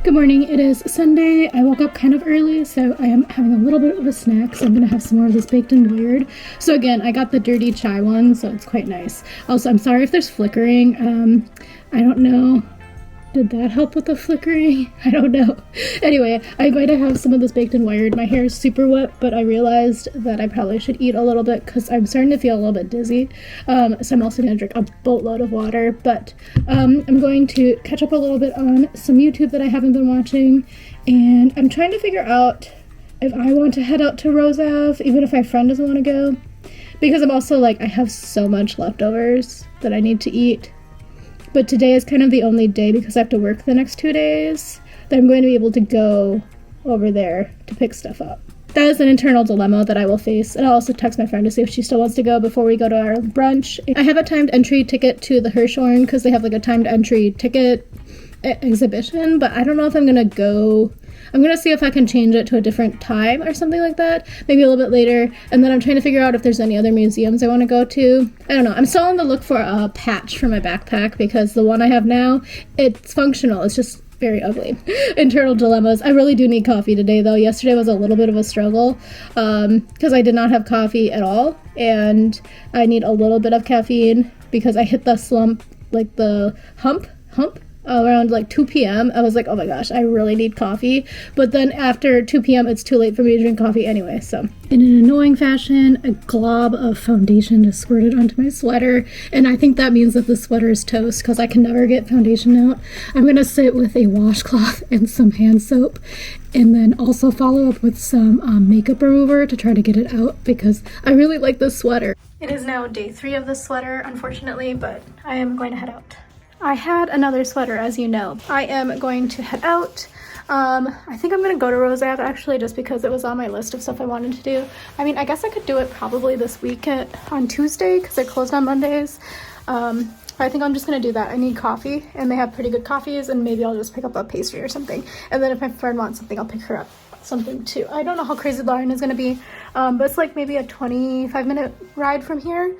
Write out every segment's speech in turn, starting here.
Good morning. It is Sunday. I woke up kind of early, so I am having a little bit of a snack. So I'm gonna have some more of this baked and weird. So again, I got the dirty chai one, so it's quite nice. Also, I'm sorry if there's flickering. I don't know. Did that help with the flickering? I don't know. Anyway, I'm going to have some of this baked and wired. My hair is super wet, but I realized that I probably should eat a little bit because I'm starting to feel a little bit dizzy. So I'm also going to drink a boatload of water, but I'm going to catch up a little bit on some YouTube that I haven't been watching, and I'm trying to figure out if I want to head out to Rose Ave, even if my friend doesn't want to go, because I'm also like, I have so much leftovers that I need to eat. But today is kind of the only day, because I have to work the next 2 days, that I'm going to be able to go over there to pick stuff up. That is an internal dilemma that I will face, and I'll also text my friend to see if she still wants to go before we go to our brunch. I have a timed entry ticket to the Hirshhorn because they have like a timed entry ticket exhibition, but I don't know if I'm gonna go. I'm gonna see if I can change it to a different time or something like that, maybe a little bit later, and then I'm trying to figure out if there's any other museums I want to go to. I don't know. I'm still on the look for a patch for my backpack because the one I have now, it's functional, it's just very ugly. Internal dilemmas. I really do need coffee today though. Yesterday was a little bit of a struggle because I did not have coffee at all, and I need a little bit of caffeine because I hit the slump, like the hump around like 2 p.m. I was like, oh my gosh, I really need coffee. But then after 2 p.m. it's too late for me to drink coffee anyway. So in an annoying fashion, a glob of foundation just squirted onto my sweater, and I think that means that the sweater is toast because I can never get foundation out. I'm gonna sit with a washcloth and some hand soap, and then also follow up with some makeup remover to try to get it out because I really like this sweater. It is now day 3 of this sweater, unfortunately, but I am going to head out. I had another sweater, as you know. I am going to head out. I think I'm gonna go to Rose Ave actually, just because it was on my list of stuff I wanted to do. I mean, I guess I could do it probably this weekend on Tuesday because it closed on Mondays. I think I'm just gonna do that. I need coffee, and they have pretty good coffees, and maybe I'll just pick up a pastry or something. And then if my friend wants something, I'll pick her up something too. I don't know how crazy the line is gonna be, but it's like maybe a 25-minute ride from here.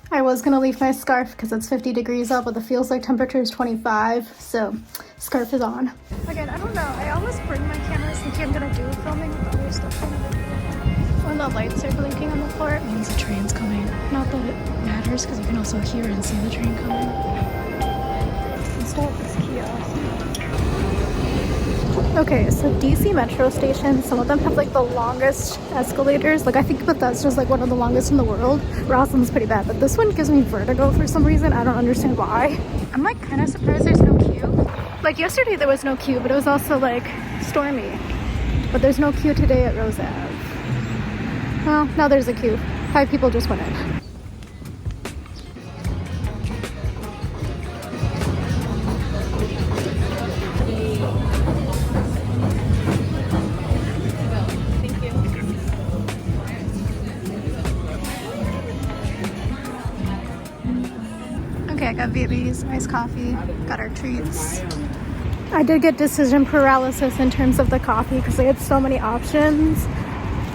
I was gonna leave my scarf because it's 50 degrees out, but the feels like temperature is 25, so scarf is on. Again, I don't know, I always bring my camera thinking I'm gonna do filming with other stuff on the video. When the lights are blinking on the floor, it means the train's coming. Not that it matters because you can also hear and see the train coming. Let's start this kiosk. Okay, so DC metro stations, some of them have like the longest escalators. Like I think Bethesda's like one of the longest in the world. Roslyn's pretty bad, but this one gives me vertigo for some reason. I don't understand why. I'm like kind of surprised there's no queue. Like yesterday there was no queue, but it was also like stormy. But there's no queue today at Rose Ave. Well, now there's a queue. 5 people just went in. Okay, I got Vietnamese, iced coffee, got our treats. I did get decision paralysis in terms of the coffee because they had so many options,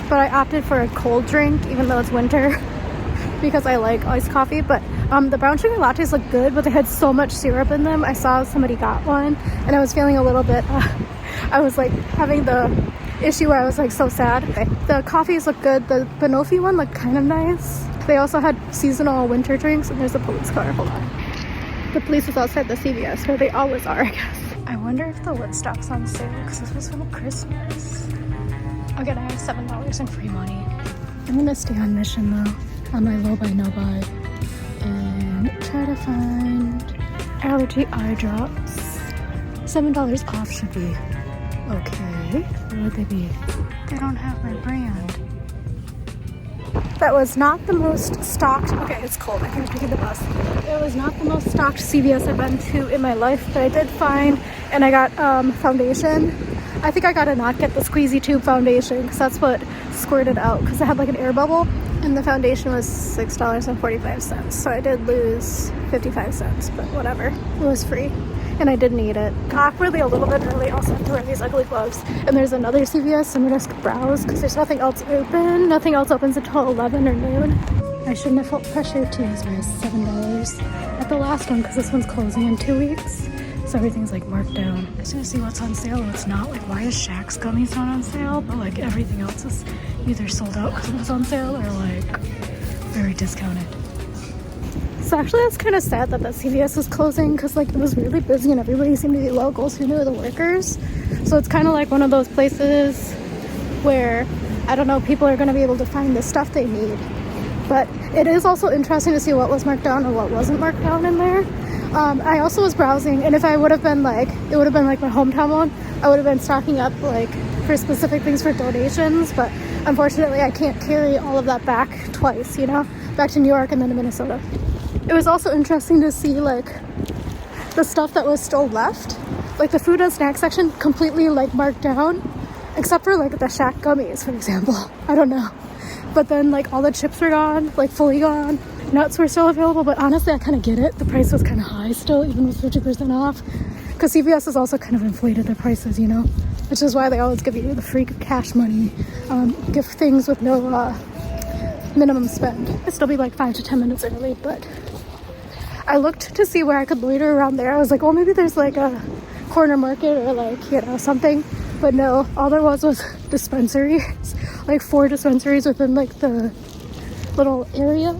but I opted for a cold drink even though it's winter because I like iced coffee. But the brown sugar lattes look good, but they had so much syrup in them. I saw somebody got one and I was feeling a little bit, I was like having the issue where I was like so sad. Okay. The coffees look good. The banoffee one looked kind of nice. They also had seasonal winter drinks, and there's a police car. Hold on. The police was outside the CVS, where they always are, I guess. I wonder if the Woodstock's on sale, because this was from Christmas. Again, I have $7 in free money. I'm gonna stay on mission, though, on my low buy, no buy, and try to find allergy eye drops. $7 off should be okay. Where would they be? They don't have my brand. That was not the most stocked, okay, it's cold, I can't take the bus. It was not the most stocked CVS I've been to in my life, but I did find, and I got foundation. I think I gotta not get the squeezy tube foundation because that's what squirted out because I had like an air bubble, and the foundation was $6.45, so I did lose 55 cents, but whatever, it was free. And I did need it. Awkwardly a little bit early, also have to wear these ugly gloves. And there's another CVS, so I'm gonna just browse because there's nothing else open. Nothing else opens until 11 or noon. I shouldn't have felt pressure to use my $7 at the last one because this one's closing in 2 weeks. So everything's like marked down. I just need to see what's on sale, what's not. Like, why is Shaq's gummies not on sale? But like everything else is either sold out because it was on sale or like very discounted. So actually that's kind of sad that CVS is closing because like it was really busy and everybody seemed to be locals who knew the workers. So it's kind of like one of those places where, I don't know, people are going to be able to find the stuff they need. But it is also interesting to see what was marked down and what wasn't marked down in there. I also was browsing, and if I would have been like, it would have been like my hometown one, I would have been stocking up like for specific things for donations, but unfortunately I can't carry all of that back twice, you know, back to New York and then to Minnesota. It was also interesting to see like the stuff that was still left, like the food and snack section completely like marked down, except for like the Shaq gummies, for example. I don't know. But then like all the chips were gone, like fully gone. Nuts were still available, but honestly I kind of get it. The price was kind of high still, even with 50% off. Because CVS has also kind of inflated their prices, you know, which is why they always give you the free cash money, give things with no minimum spend. It'd still be like 5 to 10 minutes early, but I looked to see where I could loiter around there. I was like, well, maybe there's like a corner market or like, you know, something. But no, all there was dispensaries, like 4 dispensaries within like the little area.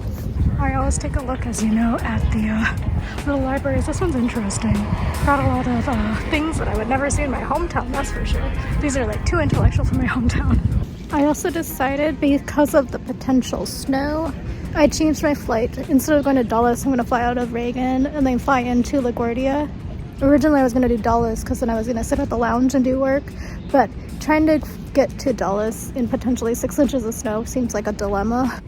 I always take a look, as you know, at the little libraries. This one's interesting. Got a lot of things that I would never see in my hometown, that's for sure. These are like too intellectual for my hometown. I also decided, because of the potential snow, I changed my flight. Instead of going to Dulles, I'm going to fly out of Reagan and then fly into LaGuardia. Originally I was going to do Dulles because then I was going to sit at the lounge and do work, but trying to get to Dulles in potentially 6 inches of snow seems like a dilemma.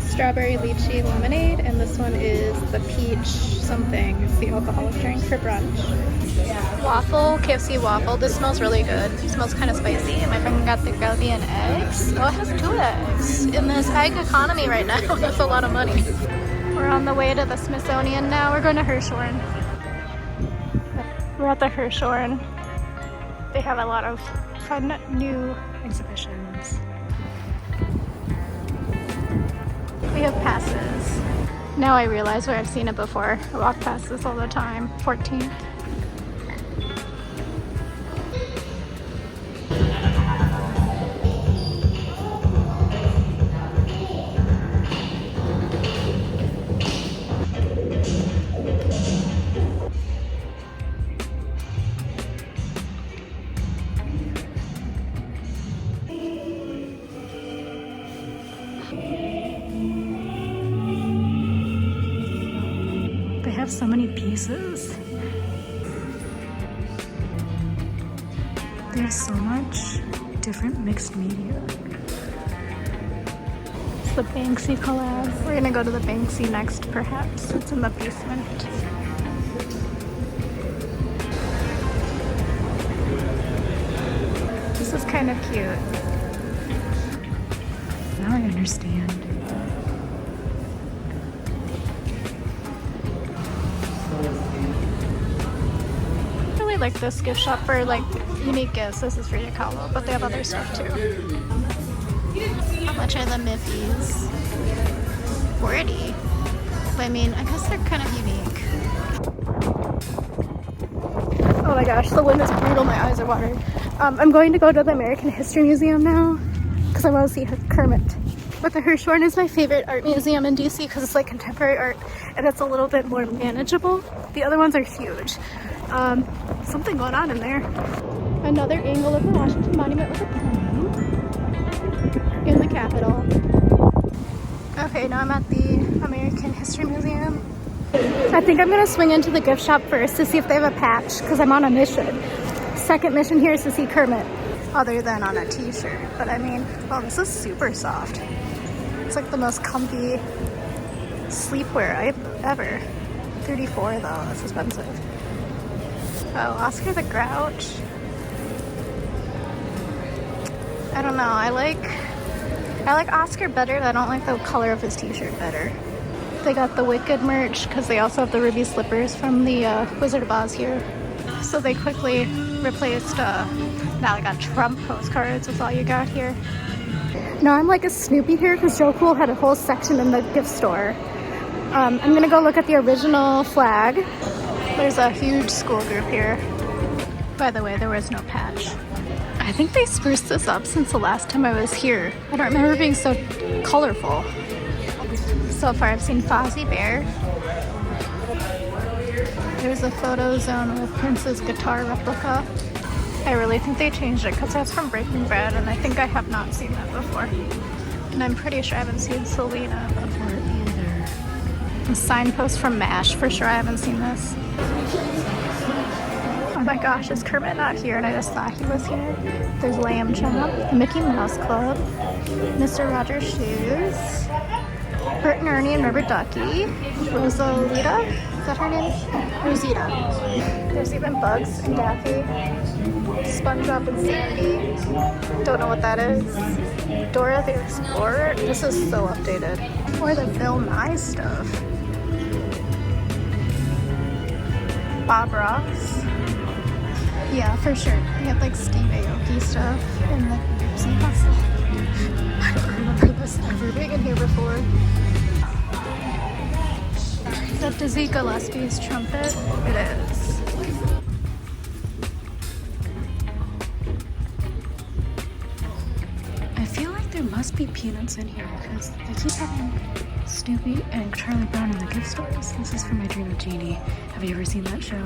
Strawberry lychee lemonade, and this one is the peach something. It's the alcoholic drink for brunch. Waffle, KFC waffle. This smells really good. It smells kind of spicy. My friend got the Galbian eggs. Oh, it has 2 eggs. In this egg economy right now, that's a lot of money. We're on the way to the Smithsonian now. We're going to Hirshhorn. We're at the Hirshhorn. They have a lot of fun new exhibitions. We have passes. Now I realize where I've seen it before. I walk past this all the time. 14th. Have so many pieces. There's so much different mixed media. It's the Banksy collab. We're gonna go to the Banksy next, perhaps. It's in the basement. This is kind of cute. Now I understand. Like this gift shop for like unique gifts. This is for Yakalo, but they have other stuff too. How much are the Miffies? 40. But I mean, I guess they're kind of unique. Oh my gosh, the wind is brutal. My eyes are watering. I'm going to go to the American History Museum now because I want to see Kermit. But the Hirshhorn is my favorite art museum in DC because it's like contemporary art and it's a little bit more manageable. The other ones are huge. Something going on in there. Another angle of the Washington Monument with a plane in the Capitol. Okay, now I'm at the American History Museum. I think I'm gonna swing into the gift shop first to see if they have a patch because I'm on a mission. Second mission here is to see Kermit, other than on a t-shirt. But I mean, oh, this is super soft. It's like the most comfy sleepwear I've ever. $34 though, that's expensive. Oh, Oscar the Grouch. I don't know, I like Oscar better, but I don't like the color of his t-shirt better. They got the Wicked merch because they also have the ruby slippers from the Wizard of Oz here. So they quickly replaced, now I got Trump postcards, that's all you got here. Now I'm like a Snoopy here because Joe Cool had a whole section in the gift store. I'm gonna go look at the original flag. There's a huge school group here. By the way, there was no patch. I think they spruced this up since the last time I was here. I don't remember it being so colorful. So far I've seen Fozzie Bear. There's a photo zone with Prince's guitar replica. I really think they changed it because that's from Breaking Bad and I think I have not seen that before. And I'm pretty sure I haven't seen Selena before either. A signpost from MASH, for sure I haven't seen this. Oh my gosh, is Kermit not here? And I just thought he was here. There's Lamb Chop, Mickey Mouse Club, Mr. Rogers Shoes, Bert and Ernie and Rubber Ducky, Rosalita, is that her name? Rosita. There's even Bugs and Daffy, SpongeBob and Sandy. Don't know what that is. Dora the Explorer. This is so updated. Or the Bill Nye stuff. Bob Ross. Yeah, for sure. We have like Steve Aoki stuff and the Nipsey Hussle. I don't remember this ever being in here before. Is that Dizzy Gillespie's trumpet? It is. I feel like there must be Peanuts in here because they keep having Snoopy and Charlie Brown in the gift stores. This is from My Dream of Jeannie. Have you ever seen that show?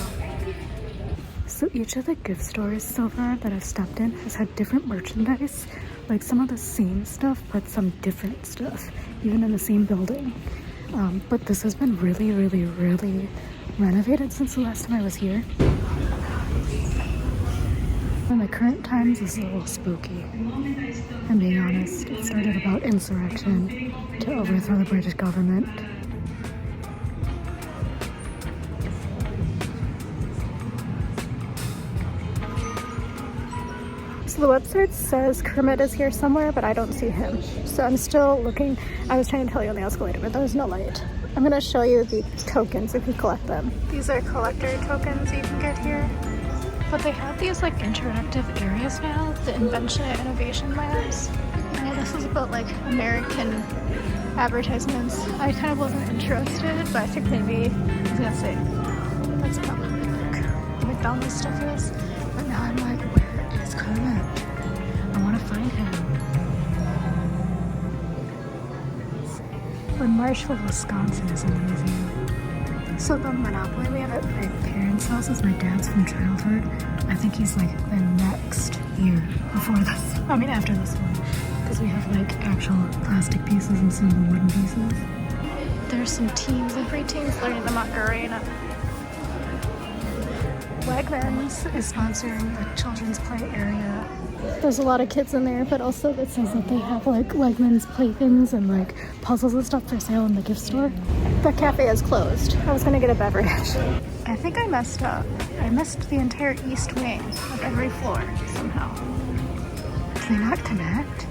So each of the gift stores so far that I've stepped in has had different merchandise, like some of the same stuff, but some different stuff, even in the same building. But this has been really, really, really renovated since the last time I was here. In the current times, this is a little spooky. I'm being honest, it started about insurrection to overthrow the British government. So the website says Kermit is here somewhere, but I don't see him. So I'm still looking. I was trying to tell you on the escalator, but there's no light. I'm gonna show you the tokens if you collect them. These are collector tokens you can get here. But they have these like interactive areas now, the Invention and Innovation Labs. You know, this is about like American advertisements. I kind of wasn't interested, but I think maybe, I was gonna say, that's probably like the McDonald's stuff is. But now I'm like, where is Kermit? I want to find him. But Marshall, Wisconsin is in the museum. So the Monopoly we have at my parents' house is my dad's from childhood. I think he's like the next year before this. I mean after this one. Because we have like actual plastic pieces instead of the wooden pieces. There's some teens and preteens learning the Macarena. Wegmans is sponsoring the children's play area. There's a lot of kids in there, but also it says that they have like Wegmans playthings and like puzzles and stuff for sale in the gift store. The cafe is closed. I was gonna get a beverage. I think I messed up. I missed the entire east wing of every floor somehow. Do they not connect?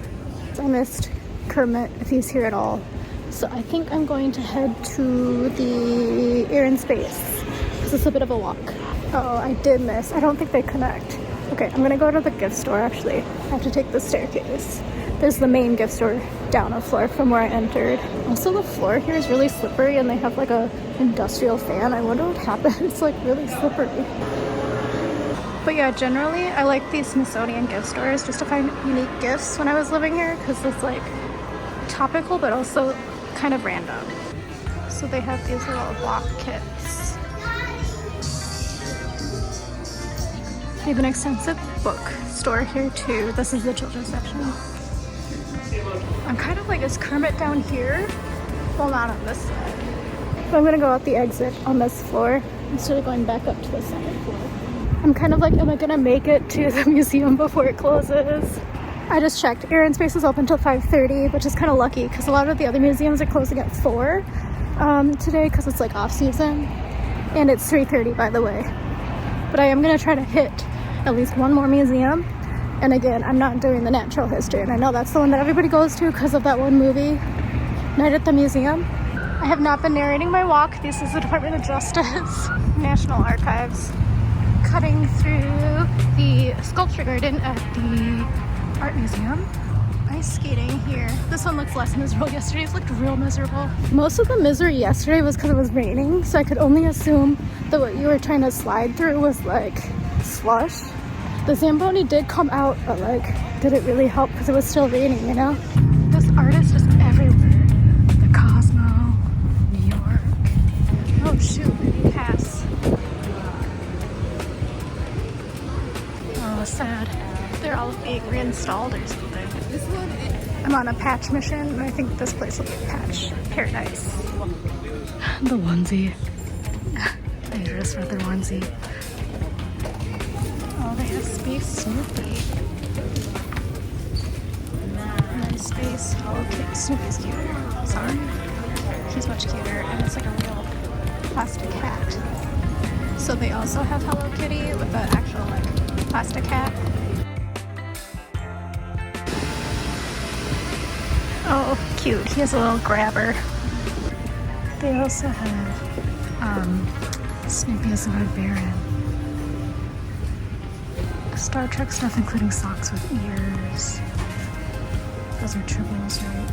I missed Kermit if he's here at all. So I think I'm going to head to the Air and Space because it's a bit of a walk. Oh, I did miss. I don't think they connect. Okay, I'm gonna go to the gift store actually. I have to take the staircase. There's the main gift store down a floor from where I entered. Also the floor here is really slippery and they have like a industrial fan. I wonder what happened. It's like really slippery. But yeah, generally I like these Smithsonian gift stores just to find unique gifts when I was living here because it's like topical but also kind of random. So they have these little block kits. They have an extensive book store here too. This is the children's section. I'm kind of like, is Kermit down here? Well, not on this side. But I'm gonna go out the exit on this floor instead of going back up to the second floor. I'm kind of like, am I gonna make it to the museum before it closes? I just checked. Air and Space is open till 5:30, which is kind of lucky because a lot of the other museums are closing at 4 today because it's like off season. And it's 3:30 by the way. But I am gonna try to hit at least one more museum. And again, I'm not doing the natural history. And I know that's the one that everybody goes to because of that one movie, Night at the Museum. I have not been narrating my walk. This is the Department of Justice, National Archives. Cutting through the sculpture garden at the Art Museum. ice skating here. This one looks less miserable. Yesterday's looked real miserable. Most of the misery yesterday was because it was raining, so I could only assume that what you were trying to slide through was like slush. The Zamboni did come out, but like, did it really help because it was still raining, you know? This artist is everywhere. The Cosmo, New York. Oh shoot, pass. Oh, sad. They're all being reinstalled or something. I'm on a patch mission, and I think this place will be patch paradise. The onesie. I just read their onesie. Oh, they have Space Snoopy. And then Space Hello Kitty. Snoopy's cuter. Sorry. He's much cuter, and it's like a real plastic hat. So they also have Hello Kitty with the actual like plastic hat. Oh, cute. He has a little grabber. They also have Snoopy as a Baron. Star Trek stuff, including socks with ears. Those are tribbles, right?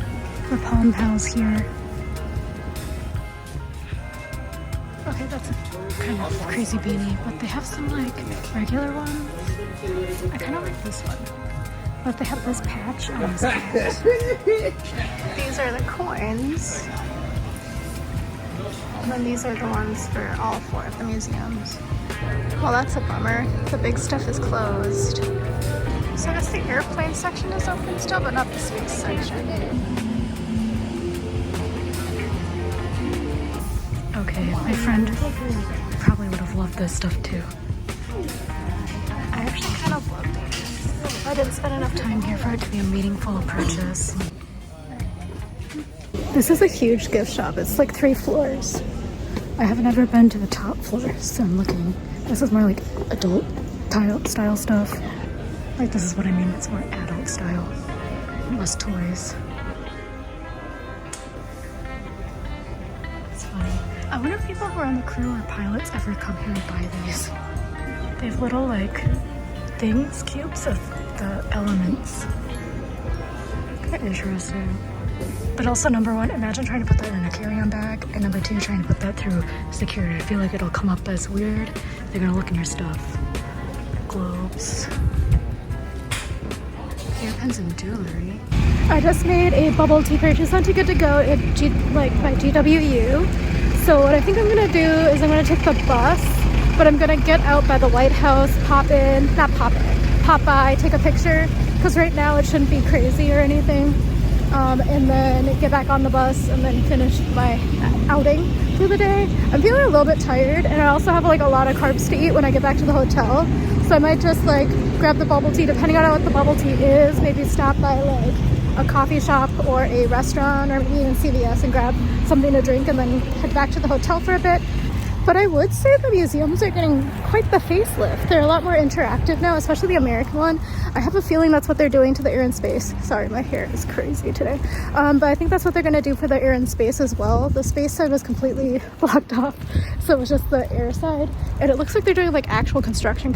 The Palm Pals here. Okay, that's a kind of crazy beanie, but they have some like regular ones. I kind of like this one. But they have this patch on this hat. These are the coins. And then these are the ones for all 4 of the museums. Well, that's a bummer. The big stuff is closed. So I guess the airplane section is open still, but not the space section. Okay, my friend probably would have loved this stuff too. I actually kind of love these. I didn't spend enough time here for it to be a meaningful purchase. This is a huge gift shop. It's like 3 floors. I haven't ever been to the top floor, so I'm looking. This is more like adult style stuff. Like, this is what I mean. It's more adult style. Less toys. It's funny. I wonder if people who are on the crew or pilots ever come here and buy these. They have little, like, things, cubes of the elements. Kind of interesting. But also, number 1, imagine trying to put that in a carry-on bag, and number 2, trying to put that through security. I feel like it'll come up as weird. They're gonna look in your stuff. Globes. Hairpins and jewelry. I just made a bubble tea purchase on Too Good To Go at by GWU. So what I think I'm gonna do is I'm gonna take the bus, but I'm gonna get out by the White House, pop by, take a picture, because right now it shouldn't be crazy or anything. And then get back on the bus and then finish my outing for the day. I'm feeling a little bit tired, and I also have like a lot of carbs to eat when I get back to the hotel. So I might just like grab the bubble tea, depending on what the bubble tea is, maybe stop by like a coffee shop or a restaurant or maybe even CVS and grab something to drink and then head back to the hotel for a bit. But I would say the museums are getting quite the facelift. They're a lot more interactive now, especially the American one. I have a feeling that's what they're doing to the Air and Space. Sorry, my hair is crazy today. But I think that's what they're going to do for the Air and Space as well. The space side was completely blocked off, so it was just the air side. And it looks like they're doing like actual construction.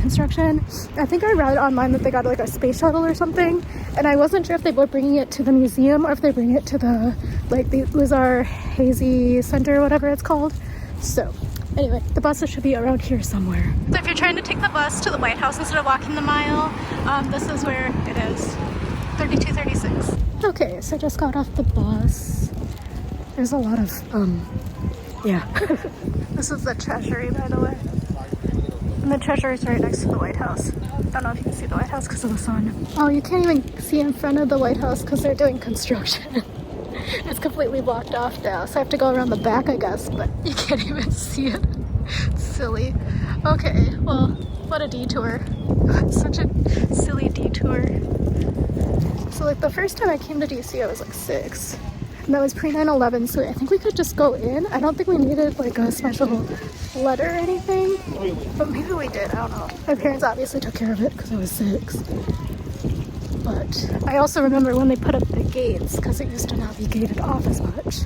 I think I read online that they got like a space shuttle or something. And I wasn't sure if they were bringing it to the museum or if they're bringing it to the Luzar Hazy Center or whatever it's called. So anyway, the buses should be around here somewhere. So if you're trying to take the bus to the White House instead of walking the mile, this is where it is. 3236. Okay, so I just got off the bus. There's a lot of, yeah. This is the Treasury, by the way. And the Treasury is right next to the White House. Don't know if you can see the White House because of the sun. Oh, you can't even see in front of the White House because they're doing construction. It's completely blocked off now, so I have to go around the back, I guess, but you can't even see it. It's silly. Okay, well, what a detour. Such a silly detour. So like the first time I came to DC, I was like 6. And that was pre-9/11, so I think we could just go in. I don't think we needed like a special letter or anything, but maybe we did, I don't know. My parents obviously took care of it because I was 6. But I also remember when they put up the gates, because it used to not be gated off as much.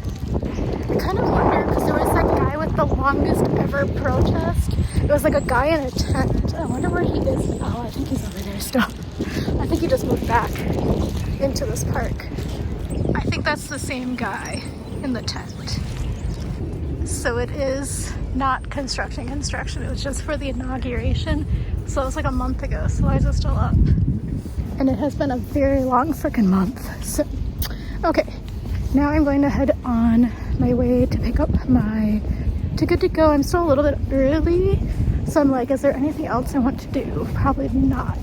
I kind of wonder, because there was that guy with the longest ever protest. It was like a guy in a tent. I wonder where he is now. I think he's over there still. I think he just moved back. into this park. I think that's the same guy in the tent. So it is not construction. It was just for the inauguration. So it was like a month ago. So why is it still up? And it has been a very long freaking month. So, okay. Now I'm going to head on my way to pick up my ticket to go. I'm still a little bit early. So I'm like, is there anything else I want to do? Probably not.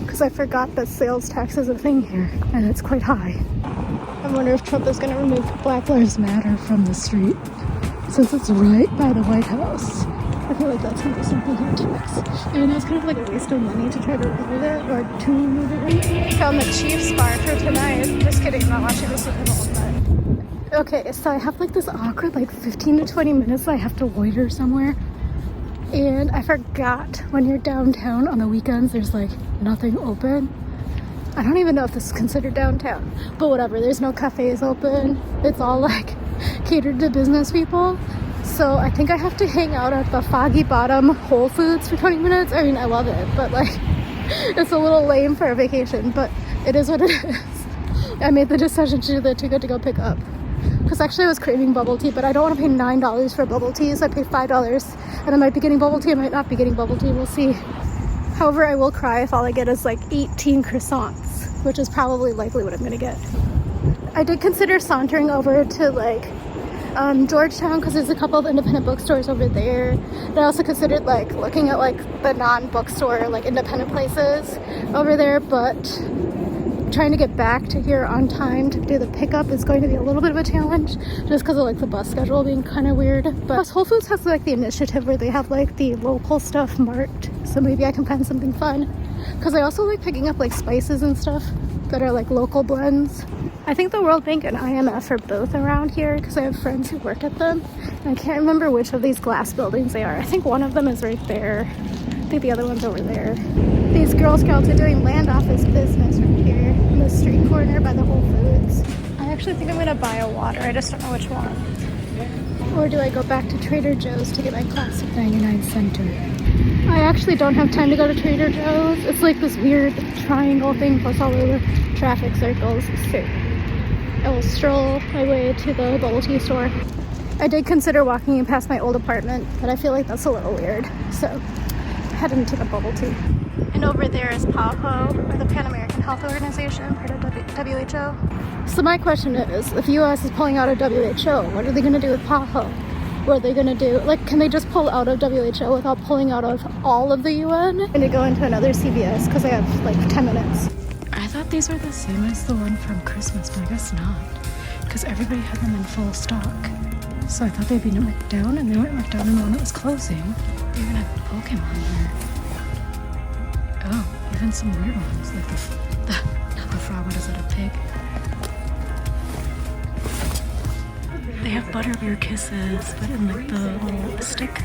Because I forgot that sales tax is a thing here. And it's quite high. I wonder if Trump is going to remove Black Lives Matter from the street. Since it's right by the White House. I feel like that's going to be something here too. I mean, it was kind of like a waste of money to try to remove it, or to remove it. Found the Chiefs bar for tonight. Just kidding, I'm not watching this with him all night. Okay, so I have like this awkward like 15 to 20 minutes that I have to loiter somewhere. And I forgot when you're downtown on the weekends, there's like nothing open. I don't even know if this is considered downtown, but whatever, there's no cafes open. It's all like catered to business people. So I think I have to hang out at the Foggy Bottom Whole Foods for 20 minutes. I mean, I love it, but like, it's a little lame for a vacation, but it is what it is. I made the decision to do the Too Good To Go pick up. Because actually I was craving bubble tea, but I don't want to pay $9 for bubble tea, so I paid $5. And I might be getting bubble tea, I might not be getting bubble tea, we'll see. However, I will cry if all I get is like 18 croissants, which is probably likely what I'm going to get. I did consider sauntering over to like Georgetown, because there's a couple of independent bookstores over there. And I also considered like looking at like the non-bookstore, like independent places over there, but trying to get back to here on time to do the pickup is going to be a little bit of a challenge, just because of like the bus schedule being kind of weird. But Whole Foods has like the initiative where they have like the local stuff marked, so maybe I can find something fun, because I also like picking up like spices and stuff that are like local blends. I think the World Bank and IMF are both around here because I have friends who work at them. And I can't remember which of these glass buildings they are. I think one of them is right there. I think the other one's over there. These Girl Scouts are doing land office business right here in the street corner by the Whole Foods. I actually think I'm gonna buy a water. I just don't know which one. Or do I go back to Trader Joe's to get my classic 99 center? I actually don't have time to go to Trader Joe's. It's like this weird triangle thing plus all the traffic circles. So I will stroll my way to the bubble tea store. I did consider walking past my old apartment, but I feel like that's a little weird. So head into the bubble tea. And over there is PAHO, or the Pan American Health Organization, part of WHO. So my question is, if US is pulling out of WHO, what are they going to do with PAHO? What are they going to do? Like, can they just pull out of WHO without pulling out of all of the UN? I'm going to go into another CVS because I have like 10 minutes. I thought these were the same as the one from Christmas, but I guess not. Because everybody had them in full stock. So I thought they'd be marked down, and they weren't marked down in the one that was closing. They even had Pokemon here. Oh, even some weird ones, like the frog, what is it, a pig? They have butterbeer kisses, but in like the little stick.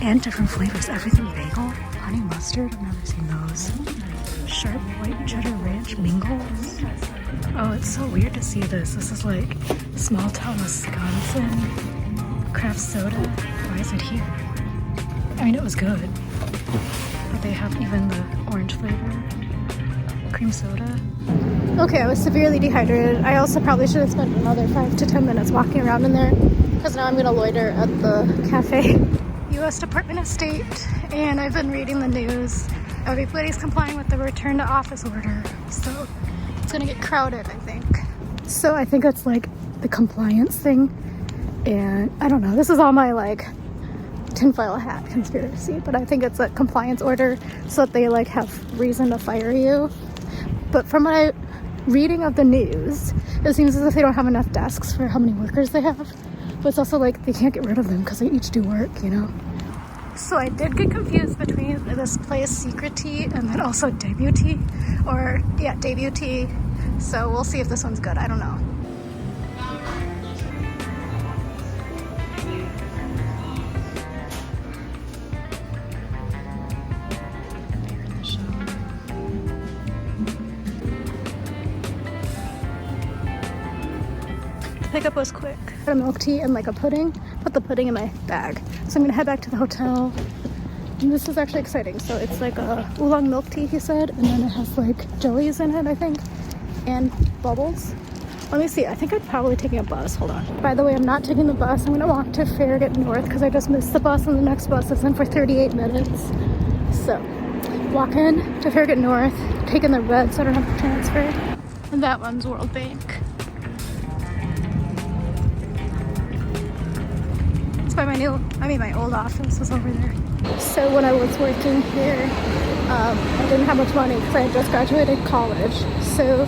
And different flavors, everything bagel, honey mustard, I've never seen those. Sharp white cheddar ranch mingles. Oh, it's so weird to see this. This is like small town Wisconsin craft soda. Why is it here? I mean, it was good, but they have even the orange flavor cream soda. Okay, I was severely dehydrated. I also probably should have spent another 5 to 10 minutes walking around in there, because now I'm gonna loiter at the cafe. U.S. Department of State, and I've been reading the news. Everybody's complying with the return to office order, so it's gonna get crowded, I think. So I think it's like the compliance thing, and I don't know, this is all my like tinfoil hat conspiracy, but I think it's a compliance order so that they like have reason to fire you. But from my reading of the news, it seems as if they don't have enough desks for how many workers they have, but it's also like they can't get rid of them because they each do work, you know. So I did get confused between this place Secret Tea and then also Debut Tea, or yeah, Debut Tea. So we'll see if this one's good. I don't know. The pickup was quick. Got a milk tea and like a pudding. Put the pudding in my bag. So I'm gonna head back to the hotel And this is actually exciting. So it's like a oolong milk tea, he said, and then it has like jellies in it, I think, and bubbles. Let me see, I think I'm probably taking a bus. Hold on. By the way, I'm not taking the bus. I'm gonna walk to Farragut North because I just missed the bus, and the next bus is in for 38 minutes. So, walking to Farragut North, taking the red so I don't have to transfer. And that one's World Bank. It's by my old office is over there. So when I was working here, I didn't have much money because I had just graduated college. So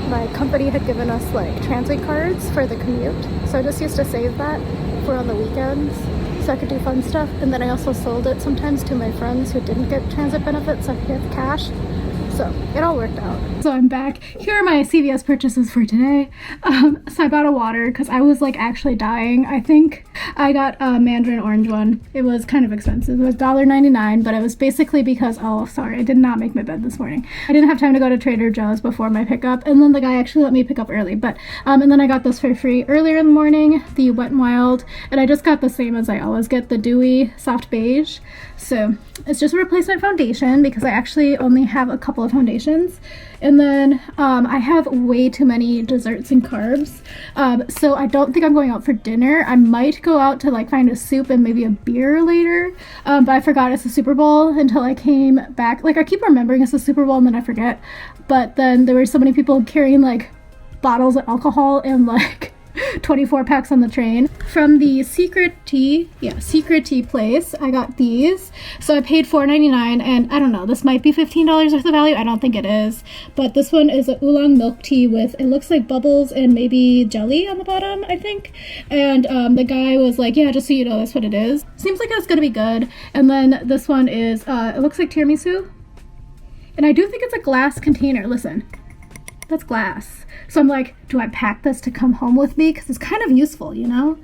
my company had given us like transit cards for the commute. So I just used to save that for on the weekends so I could do fun stuff. And then I also sold it sometimes to my friends who didn't get transit benefits so I could get cash. So it all worked out. So I'm back. Here are my CVS purchases for today. So I bought a water because I was like actually dying. I think I got a mandarin orange one. It was kind of expensive. It was $1.99, but it was basically because, oh, sorry, I did not make my bed this morning. I didn't have time to go to Trader Joe's before my pickup, and then the guy actually let me pick up early. But and then I got this for free earlier in the morning, the Wet n Wild, and I just got the same as I always get, the Dewy Soft Beige. So it's just a replacement foundation because I actually only have a couple of foundations. And then I have way too many desserts and carbs. So I don't think I'm going out for dinner. I might go out to like find a soup and maybe a beer later. But I forgot it's the Super Bowl until I came back. Like I keep remembering it's the Super Bowl and then I forget. But then there were so many people carrying like bottles of alcohol and like 24 packs on the train. From the Secret Tea place, I got these. So I paid $4.99, and I don't know, this might be $15 worth of value. I don't think it is. But this one is a oolong milk tea with, it looks like bubbles and maybe jelly on the bottom, I think. And the guy was like, yeah, just so you know, that's what it is. Seems like it's gonna be good. And then this one is, it looks like tiramisu. And I do think it's a glass container. Listen, that's glass. So I'm like, do I pack this to come home with me? Because it's kind of useful, you know?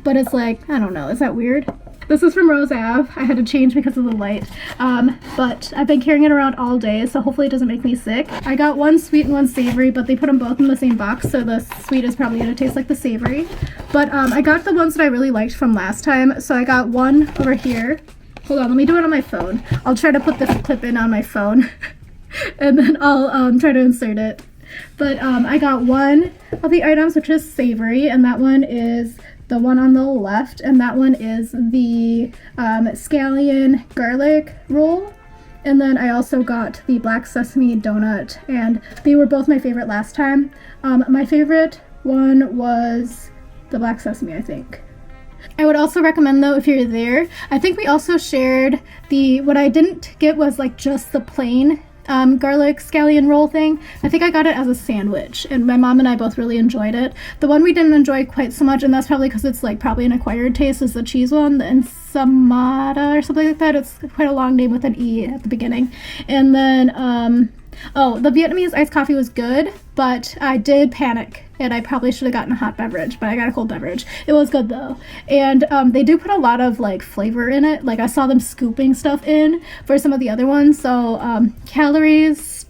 But it's like, I don't know, is that weird? This is from Rose Ave. I had to change because of the light. But I've been carrying it around all day, so hopefully it doesn't make me sick. I got one sweet and one savory, but they put them both in the same box, so the sweet is probably going to taste like the savory. But I got the ones that I really liked from last time. So I got one over here. Hold on, let me do it on my phone. I'll try to put this clip in on my phone. And then I'll try to insert it. But I got one of the items, which is savory, and that one is the one on the left, and that one is the scallion garlic roll. And then I also got the black sesame donut, and they were both my favorite last time. My favorite one was the black sesame, I think. I would also recommend, though, if you're there, I think we also shared what I didn't get was like just the plain garlic scallion roll thing. I think I got it as a sandwich, and my mom and I both really enjoyed it. The one we didn't enjoy quite so much, and that's probably because it's like probably an acquired taste, is the cheese one, the ensamada or something like that. It's quite a long name with an E at the beginning. And then the Vietnamese iced coffee was good, but I did panic and I probably should have gotten a hot beverage, but I got a cold beverage. It was good though. And they do put a lot of like flavor in it. Like I saw them scooping stuff in for some of the other ones. So calories,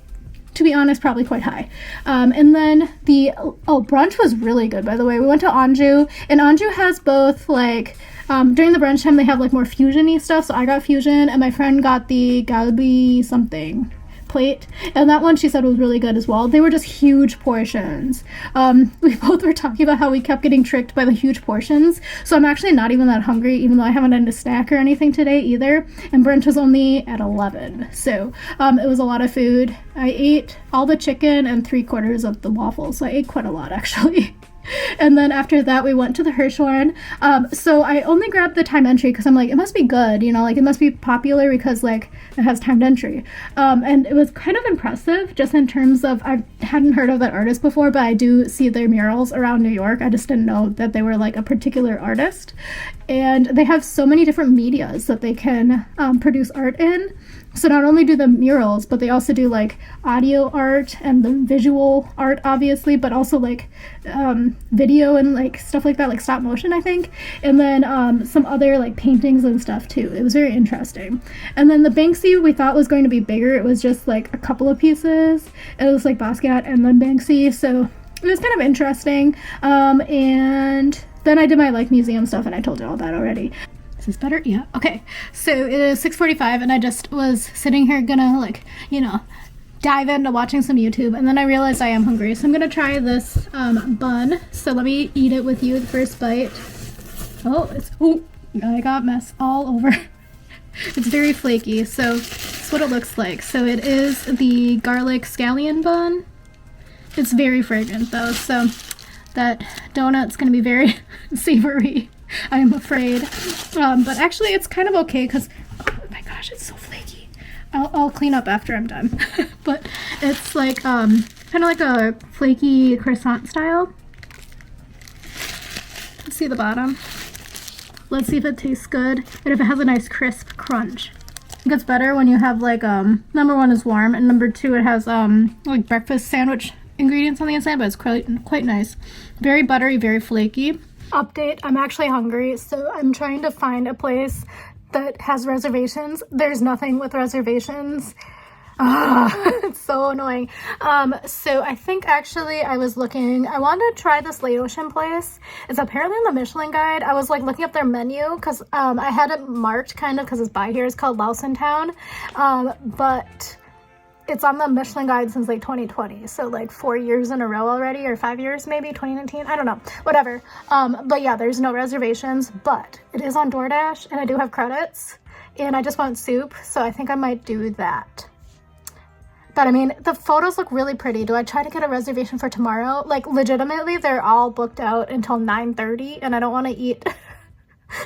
to be honest, probably quite high. And then brunch was really good, by the way. We went to ANJU, and ANJU has both like, during the brunch time, they have like more fusion-y stuff. So I got fusion, and my friend got the galbi something plate, and that one she said was really good as well. They were just huge portions. We both were talking about how we kept getting tricked by the huge portions, so I'm actually not even that hungry, even though I haven't had a snack or anything today either, and brunch was only at 11, so it was a lot of food. I ate all the chicken and 3/4 of the waffles, so I ate quite a lot actually. And then after that we went to the Hirshhorn. So I only grabbed the time entry because I'm like, it must be good, you know, like it must be popular because like it has timed entry. And it was kind of impressive just in terms of, I hadn't heard of that artist before, but I do see their murals around New York. I just didn't know that they were like a particular artist. And they have so many different medias that they can produce art in. So not only do the murals, but they also do like audio art and the visual art, obviously, but also like video and like stuff like that, like stop motion, I think. And then some other like paintings and stuff too. It was very interesting. And then the Banksy we thought was going to be bigger. It was just like a couple of pieces. It was like Basquiat and then Banksy. So it was kind of interesting. And then I did my like museum stuff, and I told you all that already. Is this better? Yeah. Okay. So it is 6:45 and I just was sitting here gonna like, dive into watching some YouTube, and then I realized I am hungry. So I'm gonna try this bun. So let me eat it with you, the first bite. Oh, I got mess all over. It's very flaky. So that's what it looks like. So it is the garlic scallion bun. It's very fragrant though. So that donut's gonna be very savory, I'm afraid. But actually it's kind of okay because, oh my gosh, it's so flaky. I'll clean up after I'm done. But it's like kind of like a flaky croissant style. Let's see the bottom. Let's see if it tastes good and if it has a nice crisp crunch. It gets better when you have like number one is warm, and number two it has like breakfast sandwich ingredients on the inside, but it's quite nice. Very buttery, very flaky. Update, I'm actually hungry, so I'm trying to find a place that has reservations. There's nothing with reservations. It's so annoying. So I think actually I wanted to try this Laotian place. It's apparently in the Michelin guide. I was like looking up their menu because I had it marked kind of because it's by here. It's called LAOS in Town. But it's on the Michelin guide since like 2020. So like 4 years in a row already, or 5 years maybe, 2019. I don't know, whatever. But yeah, there's no reservations, but it is on DoorDash and I do have credits and I just want soup. So I think I might do that. But I mean, the photos look really pretty. Do I try to get a reservation for tomorrow? Like legitimately, they're all booked out until 9:30 and I don't want to eat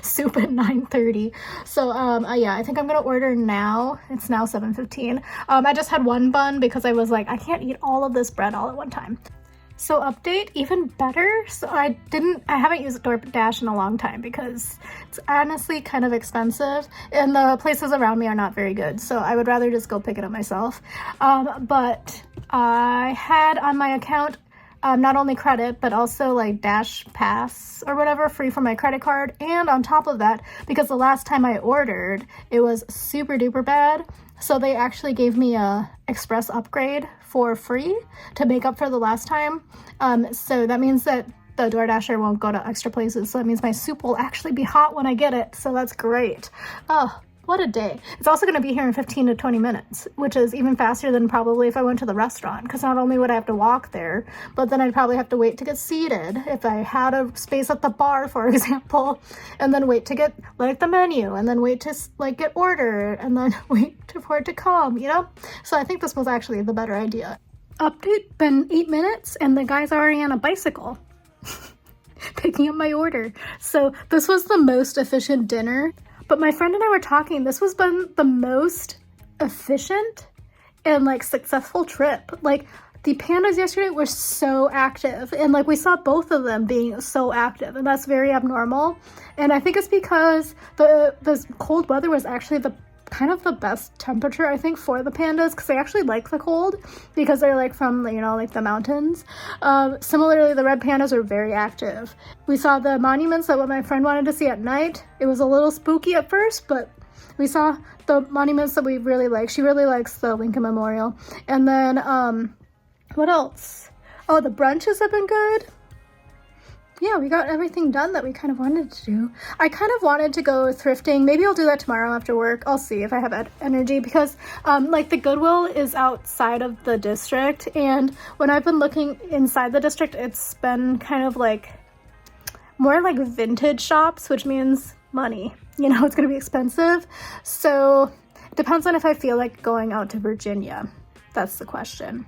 soup at 9:30. So yeah, I think I'm gonna order now. It's now 7:15. I just had one bun because I was like, I can't eat all of this bread all at one time. So update, even better. So I haven't used DoorDash in a long time because it's honestly kind of expensive and the places around me are not very good. So I would rather just go pick it up myself. But I had on my account not only credit, but also like Dash Pass or whatever free from my credit card. And on top of that, because the last time I ordered, it was super duper bad. So they actually gave me a express upgrade for free to make up for the last time. So that means that the DoorDasher won't go to extra places. So that means my soup will actually be hot when I get it. So that's great. Oh, what a day. It's also going to be here in 15 to 20 minutes, which is even faster than probably if I went to the restaurant. Because not only would I have to walk there, but then I'd probably have to wait to get seated if I had a space at the bar, for example, and then wait to get like the menu, and then wait to like get ordered, and then wait for it to come, So I think this was actually the better idea. Update, been 8 minutes and the guy's already on a bicycle picking up my order. So this was the most efficient dinner. But my friend and I were talking, this was been the most efficient and like successful trip. Like the pandas yesterday were so active and like we saw both of them being so active, and that's very abnormal. And I think it's because the cold weather was actually the kind of the best temperature, I think, for the pandas, because they actually like the cold because they're like from, like the mountains. Similarly, the red pandas are very active. We saw the monuments that what my friend wanted to see at night. It was a little spooky at first, but we saw the monuments that we really like. She really likes the Lincoln Memorial. And then, what else? Oh, the brunches have been good. Yeah, we got everything done that we kind of wanted to do. I kind of wanted to go thrifting. Maybe I'll do that tomorrow after work. I'll see if I have energy because like the Goodwill is outside of the district, and when I've been looking inside the district, it's been kind of like more like vintage shops, which means money. It's going to be expensive. So it depends on if I feel like going out to Virginia. That's the question.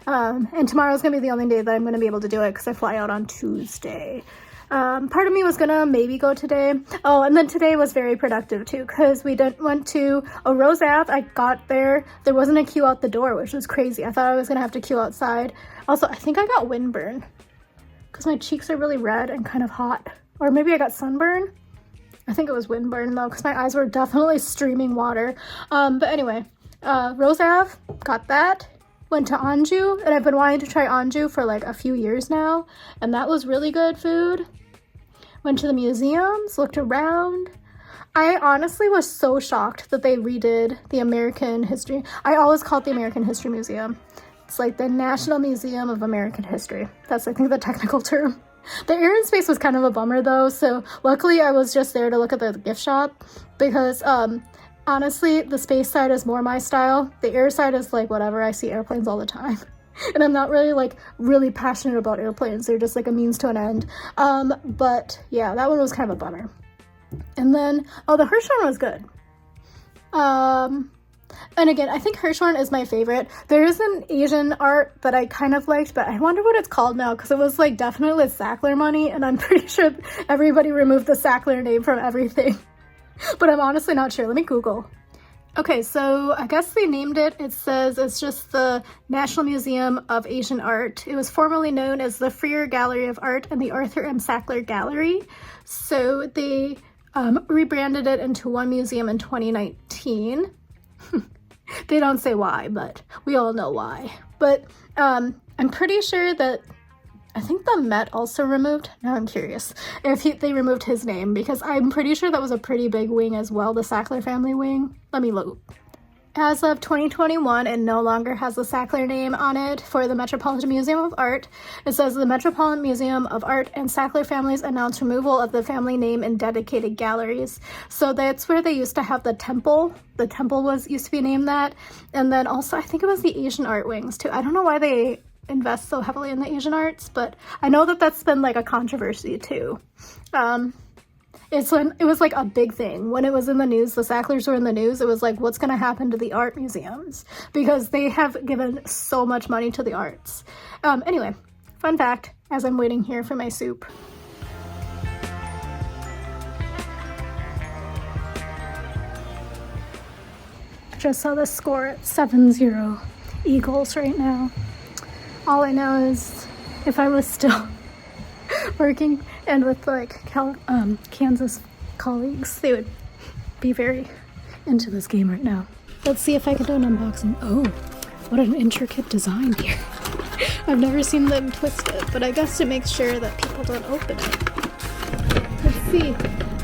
And tomorrow's gonna be the only day that I'm gonna be able to do it because I fly out on Tuesday. Part of me was gonna maybe go today. Oh, and then today was very productive too because we went to a Rose Ave. I got there. There wasn't a queue out the door, which was crazy. I thought I was gonna have to queue outside. Also, I think I got windburn because my cheeks are really red and kind of hot. Or maybe I got sunburn. I think it was windburn though because my eyes were definitely streaming water. But anyway. Rose Ave, got that. Went to ANJU, and I've been wanting to try ANJU for like a few years now, and that was really good food. Went to the museums, looked around. I honestly was so shocked that they redid the American History. I always call it the American History Museum. It's like the National Museum of American History. That's, I think, the technical term. The errand space was kind of a bummer though, so luckily I was just there to look at the gift shop because honestly the space side is more my style. The air side is like whatever, I see airplanes all the time. And I'm not really like really passionate about airplanes. They're just like a means to an end. But yeah, that one was kind of a bummer. And then, oh, the Hirshhorn was good. And again, I think Hirshhorn is my favorite. There is an Asian art that I kind of liked, but I wonder what it's called now because it was like definitely Sackler money, and I'm pretty sure everybody removed the Sackler name from everything. But I'm honestly not sure. Let me Google. Okay, so I guess they named it. It says it's just the National Museum of Asian Art. It was formerly known as the Freer Gallery of Art and the Arthur M. Sackler Gallery. So they rebranded it into one museum in 2019. They don't say why, but we all know why. But I'm pretty sure that I think the Met also removed. Now I'm curious if they removed his name because I'm pretty sure that was a pretty big wing as well, the Sackler family wing. Let me look. As of 2021, it no longer has the Sackler name on it for the Metropolitan Museum of Art. It says the Metropolitan Museum of Art and Sackler families announced removal of the family name in dedicated galleries. So that's where they used to have the temple. The temple used to be named that. And then also, I think it was the Asian art wings too. I don't know why they invest so heavily in the Asian arts, but I know that that's been like a controversy too. It was like a big thing when it was in the news. The Sacklers were in the news. It was like, what's going to happen to the art museums because they have given so much money to the arts. Anyway, fun fact as I'm waiting here for my soup. Just saw the score at 7-0 Eagles right now. All I know is if I was still working and with like Kansas colleagues, they would be very into this game right now. Let's see if I can do an unboxing. Oh, what an intricate design here. I've never seen them twist it, but I guess to make sure that people don't open it. Let's see.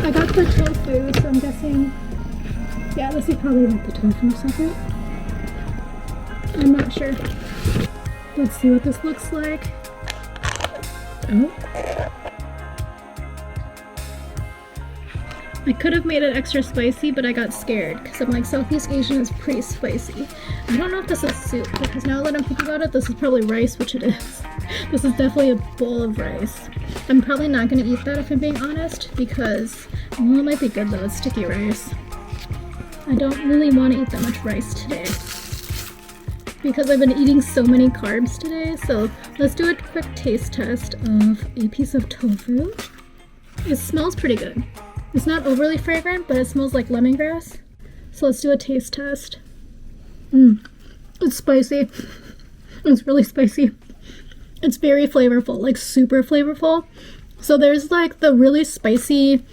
I got the tofu, so I'm guessing, yeah, this is probably like the tofu separate. I'm not sure. Let's see what this looks like. Oh. I could have made it extra spicy, but I got scared because I'm like, Southeast Asian is pretty spicy. I don't know if this is soup because now that I'm thinking about it, this is probably rice, which it is. This is definitely a bowl of rice. I'm probably not going to eat that if I'm being honest because, well, it might be good though, it's sticky rice. I don't really want to eat that much rice today because I've been eating so many carbs today. So let's do a quick taste test of a piece of tofu. It smells pretty good. It's not overly fragrant, but it smells like lemongrass. So let's do a taste test. It's spicy. It's really spicy. It's very flavorful, like super flavorful. So there's like the really spicy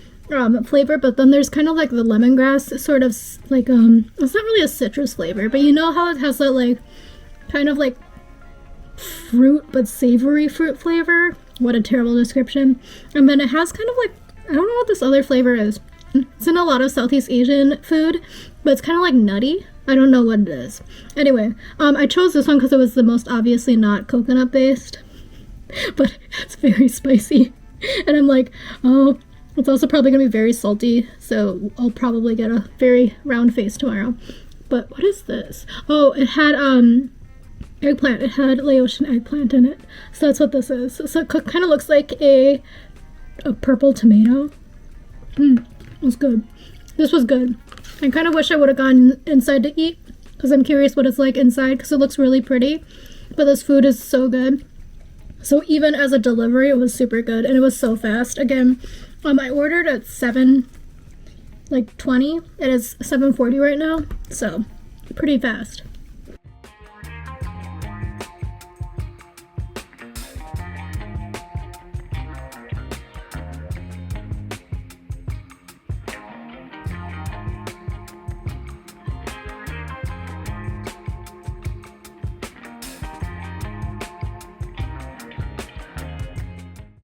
flavor, but then there's kind of like the lemongrass sort of like it's not really a citrus flavor, but you know how it has that like kind of like fruit but savory fruit flavor. What a terrible description. And then it has kind of like, I don't know what this other flavor is. It's in a lot of Southeast Asian food, but it's kind of like nutty. I don't know what it is. Anyway, I chose this one because it was the most obviously not coconut based, but it's very spicy. And I'm like, oh, it's also probably going to be very salty, so I'll probably get a very round face tomorrow. But what is this? Oh, it had eggplant. It had Laotian eggplant in it. So that's what this is. So it kind of looks like a purple tomato. It was good. This was good. I kind of wish I would have gone inside to eat because I'm curious what it's like inside because it looks really pretty. But this food is so good. So even as a delivery, it was super good and it was so fast. Again, I ordered at 7:20. It is 7:40 right now, so pretty fast.